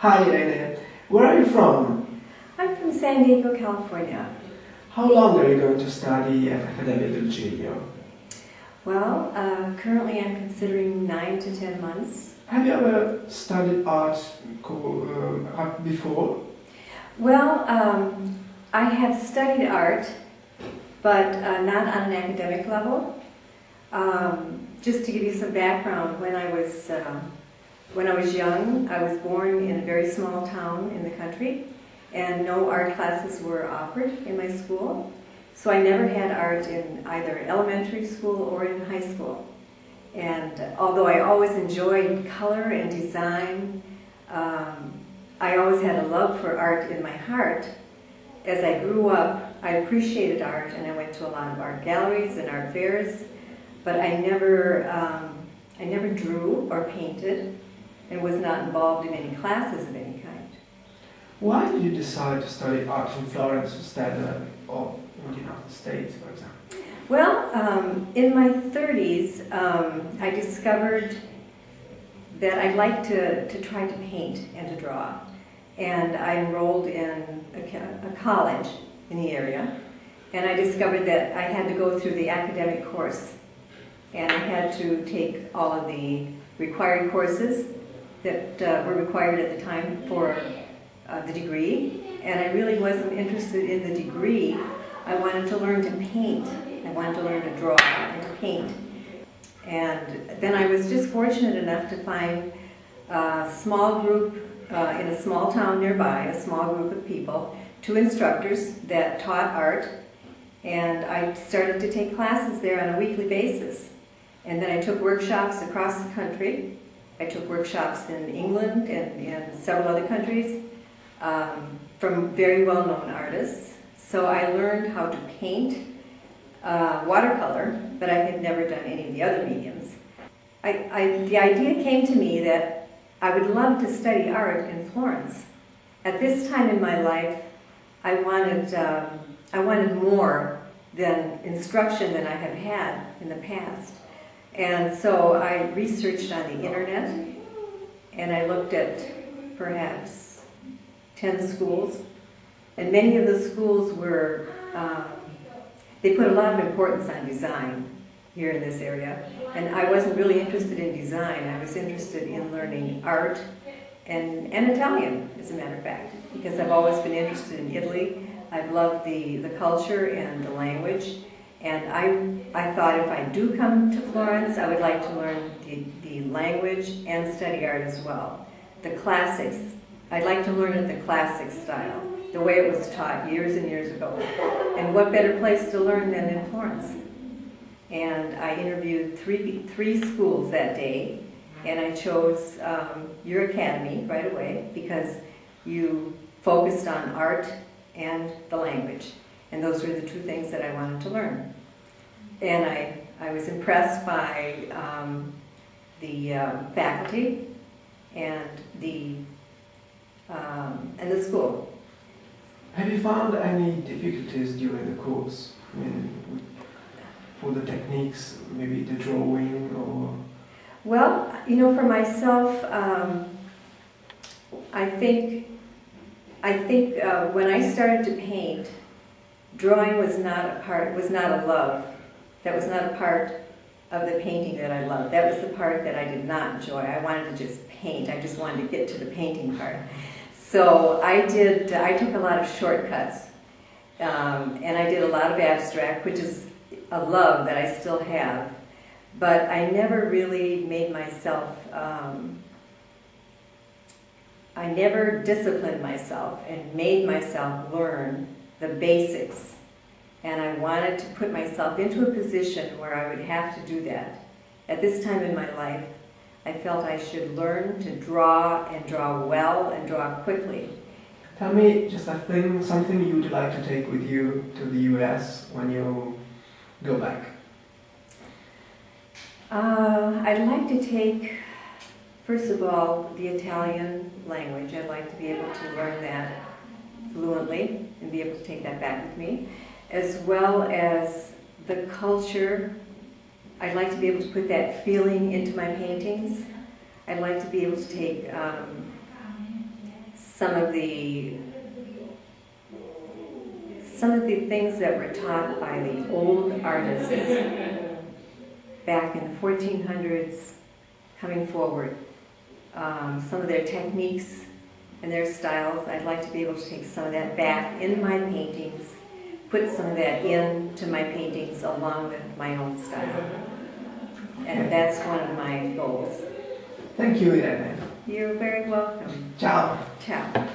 Hi Irene, where are you from? I'm from San Diego, California. How long are you going to study at Accademia del Giglio? Well, currently I'm considering 9 to 10 months. Have you ever studied art before? Well, I have studied art, but not on an academic level. Just to give you some background, when I was young, I was born in a very small town in the country, and no art classes were offered in my school. So I never had art in either elementary school or in high school. And although I always enjoyed color and design, I always had a love for art in my heart. As I grew up, I appreciated art, and I went to a lot of art galleries and art fairs, but I never drew or painted, and was not involved in any classes of any kind. Why did you decide to study art in Florence instead of in the United States, for example? Well, in my 30s, I discovered that I'd like to try to paint and to draw. And I enrolled in a college in the area, and I discovered that I had to go through the academic course. And I had to take all of the required courses that were required at the time for the degree, and I really wasn't interested in the degree. I wanted to learn to paint. I wanted to learn to draw and to paint. And then I was just fortunate enough to find a small group in a small town nearby, a small group of people, 2 instructors that taught art, and I started to take classes there on a weekly basis. And then I took workshops across the country. I took workshops in England and in several other countries from very well-known artists. So I learned how to paint watercolor, but I had never done any of the other mediums. The idea came to me that I would love to study art in Florence. At this time in my life, I wanted more than instruction that I have had in the past. And so I researched on the internet, and I looked at perhaps 10 schools, and many of the schools were, they put a lot of importance on design here in this area, and I wasn't really interested in design. I was interested in learning art and Italian, as a matter of fact, because I've always been interested in Italy. I've loved the culture and the language. And I thought if I do come to Florence, I would like to learn the language and study art as well. The classics. I'd like to learn it the classic style, the way it was taught years and years ago. And what better place to learn than in Florence? And I interviewed three schools that day, and I chose your academy right away because you focused on art and the language. And those were the 2 things that I wanted to learn. And I was impressed by the faculty and the school. Have you found any difficulties during the course? I mean, for the techniques, maybe the drawing or... Well, you know, for myself, I think when I started to paint, drawing was not a love. That was not a part of the painting that I loved. That was the part that I did not enjoy. I wanted to just paint. I just wanted to get to the painting part. So I took a lot of shortcuts, and I did a lot of abstract, which is a love that I still have. But I never really made myself, I never disciplined myself and made myself learn the basics. And I wanted to put myself into a position where I would have to do that. At this time in my life, I felt I should learn to draw and draw well and draw quickly. Tell me just something you would like to take with you to the US when you go back. I'd like to take, first of all, the Italian language. I'd like to be able to learn that fluently and be able to take that back with me, as well as the culture. I'd like to be able to put that feeling into my paintings. I'd like to be able to take some of the things that were taught by the old artists back in the 1400s coming forward. Some of their techniques and their styles, I'd like to be able to take some of that back in my paintings, put some of that into my paintings along with my own style. And that's one of my goals. Thank you, Irene. You're very welcome. Ciao. Ciao.